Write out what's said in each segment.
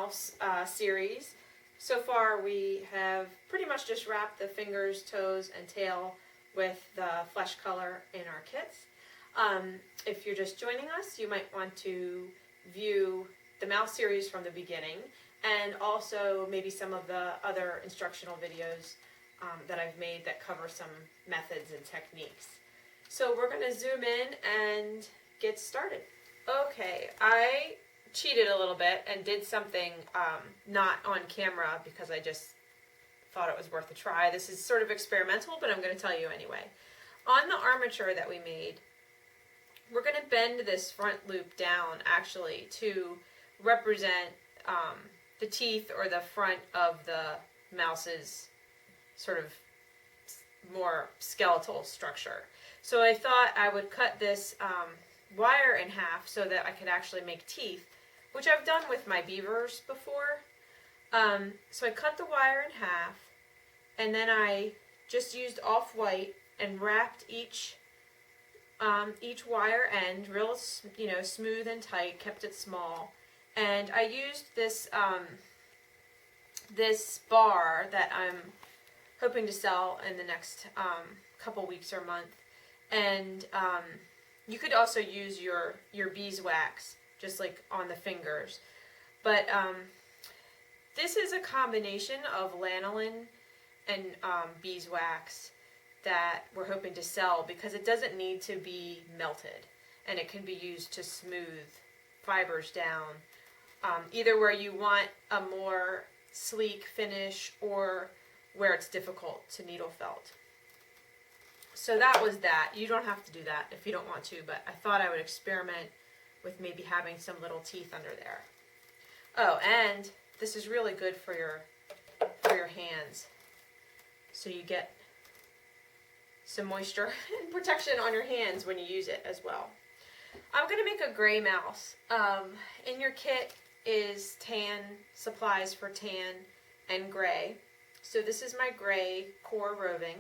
mouse series. So far we have pretty much just wrapped the fingers, toes, and tail with the flesh color in our kits. If you're just joining us, you might want to view the mouse series from the beginning, and also maybe some of the other instructional videos that I've made that cover some methods and techniques. So we're going to zoom in and get started. Okay, I cheated a little bit and did something not on camera because I just thought it was worth a try. This is sort of experimental, but I'm going to tell you anyway. On the armature that we made, we're going to bend this front loop down actually to represent the teeth or the front of the mouse's sort of more skeletal structure. So I thought I would cut this wire in half so that I could actually make teeth, which I've done with my beavers before. So I cut the wire in half, and then I just used off-white and wrapped each wire end real, smooth and tight, kept it small. And I used this this bar that I'm hoping to sell in the next couple weeks or month. And you could also use your beeswax, just like on the fingers. But this is a combination of lanolin and beeswax that we're hoping to sell because it doesn't need to be melted, and it can be used to smooth fibers down, either where you want a more sleek finish or where it's difficult to needle felt. So that was that. You don't have to do that if you don't want to, but I thought I would experiment with maybe having some little teeth under there. Oh, and this is really good for your hands. So you get some moisture and protection on your hands when you use it as well. I'm going to make a gray mouse. In your kit is tan, supplies for tan and gray. So this is my gray core roving.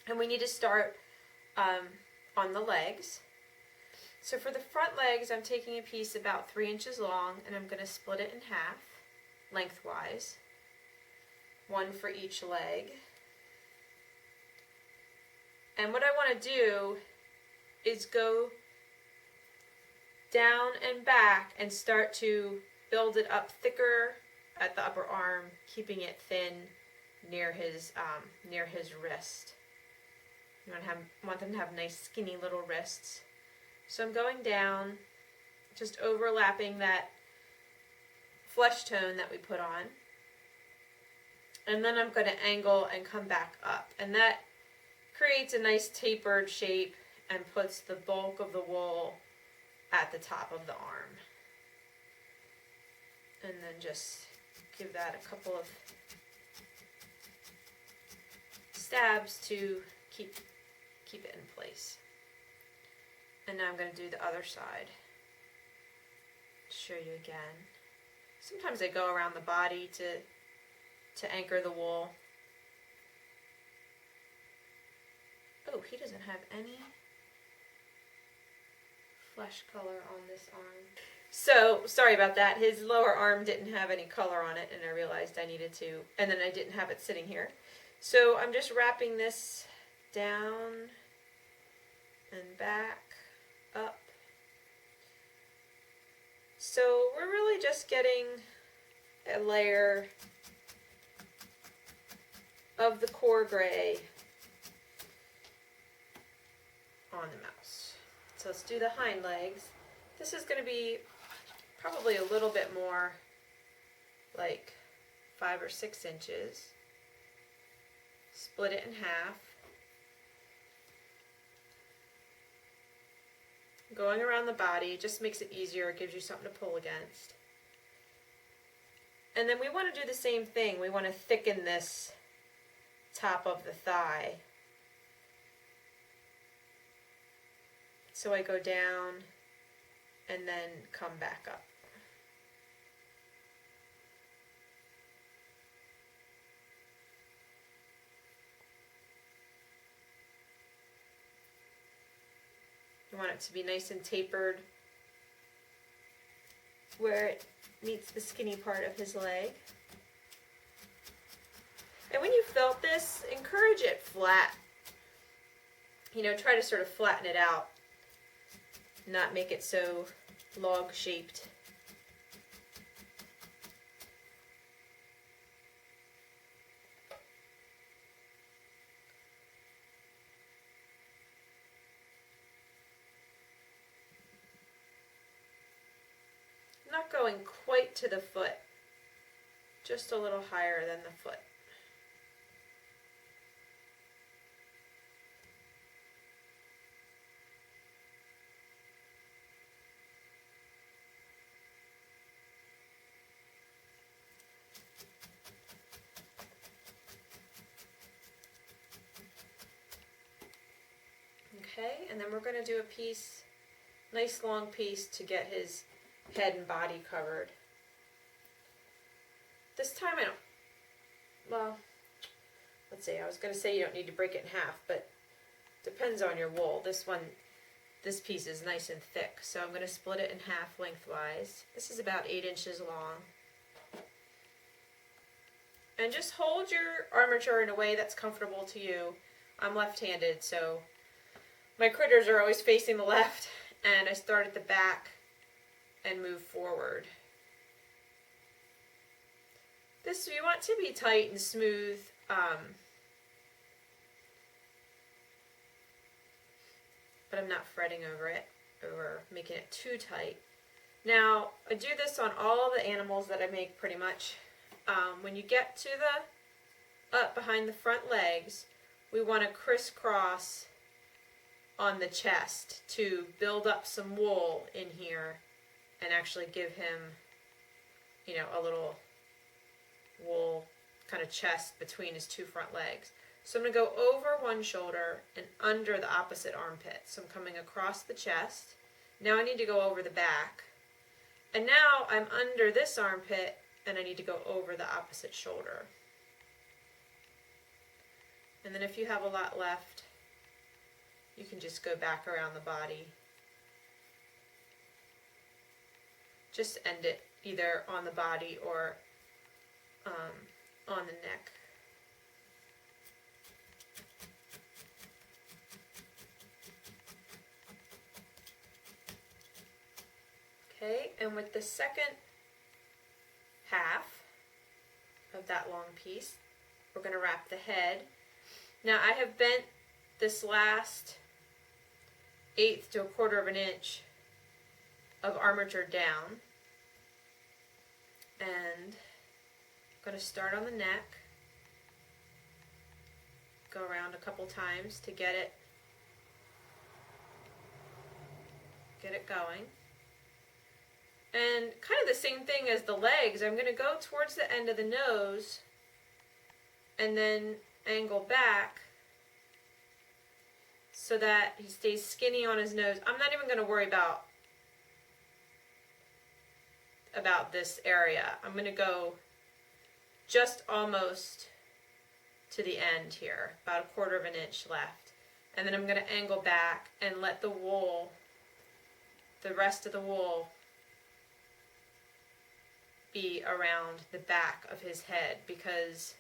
And we need to start on the legs. So for the front legs, I'm taking a piece about 3 inches long, and I'm going to split it in half, lengthwise. One for each leg. And what I want to do is go down and back and start to build it up thicker at the upper arm, keeping it thin near his wrist. You want them to have nice skinny little wrists. So I'm going down, just overlapping that flesh tone that we put on. And then I'm going to angle and come back up. And that creates a nice tapered shape and puts the bulk of the wool at the top of the arm. And then just give that a couple of stabs to keep it in place. And now I'm going to do the other side. Show you again. Sometimes I go around the body to anchor the wool. Oh, he doesn't have any flesh color on this arm. So, sorry about that. His lower arm didn't have any color on it, and I realized I needed to, and then I didn't have it sitting here. So I'm just wrapping this down and back, up. So we're really just getting a layer of the core gray on the mouse. So let's do the hind legs. This is going to be probably a little bit more, like 5 or 6 inches. Split it in half. Going around the body just makes it easier. It gives you something to pull against. And then we want to do the same thing. We want to thicken this top of the thigh. So I go down and then come back up. You want it to be nice and tapered. where it meets the skinny part of his leg. And when you felt this, encourage it flat. You know, try to sort of flatten it out, not make it so log shaped. Not going quite to the foot, just a little higher than the foot. Okay, and then we're going to do a piece, nice long piece to get his head and body covered. This time I don't, well, let's see, I was going to say you don't need to break it in half, but depends on your wool. This piece is nice and thick, so I'm going to split it in half lengthwise. This is about 8 inches long. And just hold your armature in a way that's comfortable to you. I'm left-handed, so my critters are always facing the left, and I start at the back and move forward. This you want to be tight and smooth. But I'm not fretting over it, over making it too tight. Now, I do this on all the animals that I make pretty much. When you get to the up behind the front legs, we want to crisscross on the chest to build up some wool in here and actually give him, you know, a little wool kind of chest between his two front legs. So I'm going to go over one shoulder and under the opposite armpit. So I'm coming across the chest. Now I need to go over the back. And now I'm under this armpit and I need to go over the opposite shoulder. And then if you have a lot left, you can just go back around the body. Just end it either on the body or on the neck. Okay, and with the second half of that long piece, we're going to wrap the head. Now I have bent this last 1/8 to 1/4 of an inch of armature down, and I'm going to start on the neck, go around a couple times to get it going. And kind of the same thing as the legs, I'm going to go towards the end of the nose and then angle back so that he stays skinny on his nose. I'm not even going to worry about this area. I'm going to go just almost to the end here, about 1/4 of an inch left. And then I'm going to angle back and let the wool, the rest of the wool, be around the back of his head, because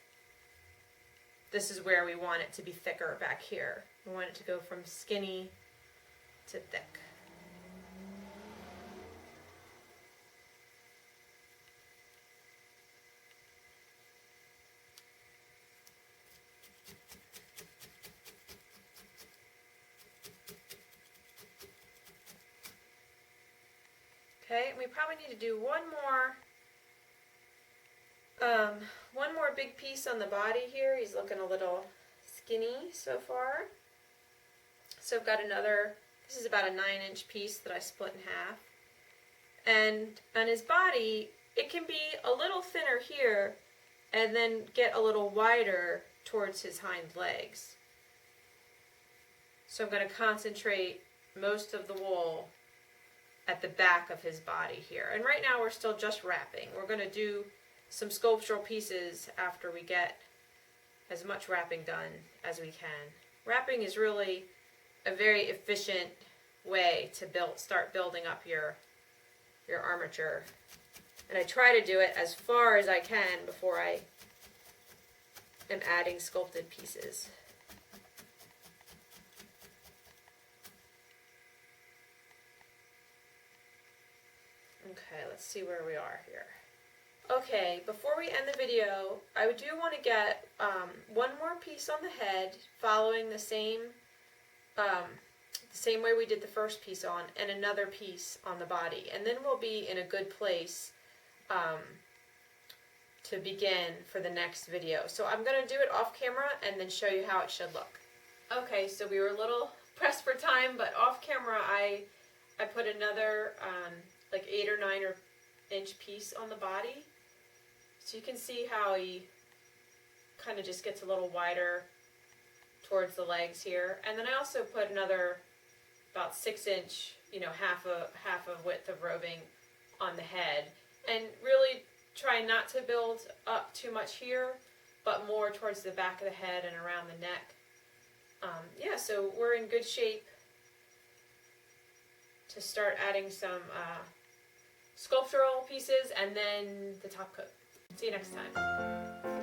this is where we want it to be thicker back here. We want it to go from skinny to thick. Okay, and we probably need to do one more big piece on the body here. He's looking a little skinny so far. So I've got another, this is about a 9-inch piece that I split in half. And on his body, it can be a little thinner here and then get a little wider towards his hind legs. So I'm going to concentrate most of the wool at the back of his body here. And right now we're still just wrapping. We're going to do some sculptural pieces after we get as much wrapping done as we can. Wrapping is really a very efficient way to start building up your your armature. And I try to do it as far as I can before I am adding sculpted pieces. Okay, let's see where we are here. Okay, before we end the video, I do want to get one more piece on the head, following the same way we did the first piece on, and another piece on the body. And then we'll be in a good place to begin for the next video. So I'm going to do it off camera and then show you how it should look. Okay, so we were a little pressed for time, but off camera I put another like 8 or 9 inch piece on the body. So you can see how he kind of just gets a little wider towards the legs here. And then I also put another about 6 inch, half a width of roving on the head. And really try not to build up too much here, but more towards the back of the head and around the neck. Yeah, so we're in good shape to start adding some sculptural pieces and then the top coat. See you next time.